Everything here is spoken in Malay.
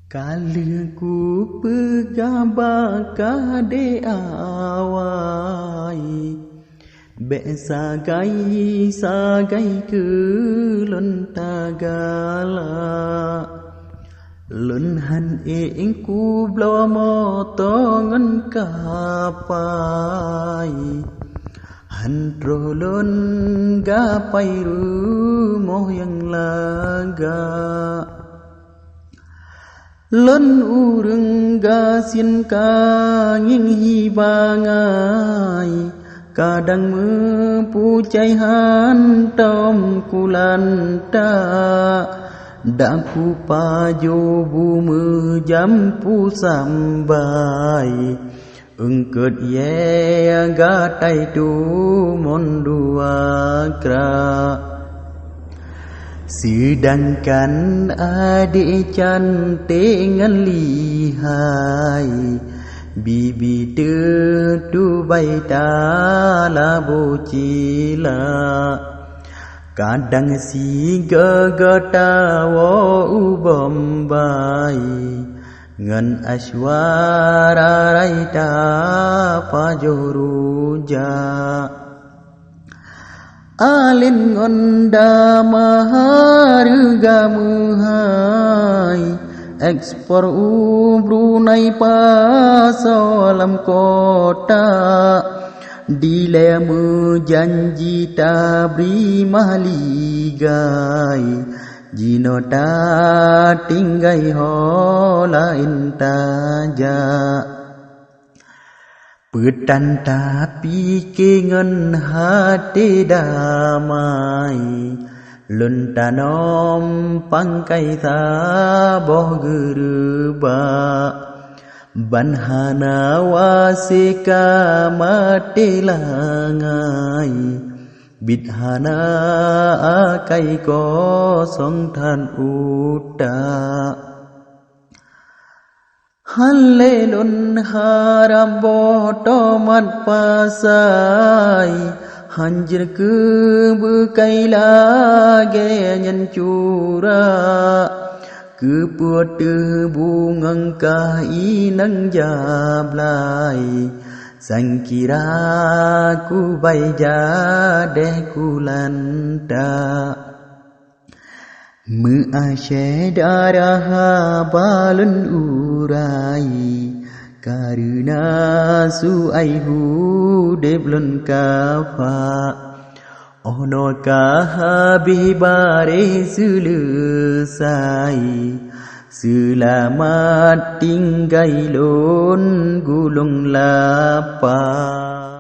Kalaku pegabah kade awai Besagai sagai ke lon tagala Lon han ku blomo tongan kapai Han lon gapai rumoh yang laga Lon ureng gasin kanging hibangai Kadang mempucai hantam kulanta Daku pajo bume jampu sambai Engket ye gatai tu mondua kra Sedangkan adik cantik ngan lihai Bibi tu baita la bocila Kadang si gagata wo ubombai Ngan aswara raita pajoruja Alin ngonda maharga muhai Ekspor Brunei pasolam kota Dile janji tabri mahligai Jinota tinggai hola intaja Petan tapi kengen hati damai Lun tanom pangkai taboh gerba Banhana wasika mati langai Bidhana akai kosong tan uta Halelun haram botomat pasai Hanjir ke bekai lage nyancura Kepuat bungang kah inang jablai Sangkira ku bai jadeh kulanta Measye darah balun urai Karena suaihu deblon kafa Ono kahabih bare selesai Selamat tinggai lon gulung lapar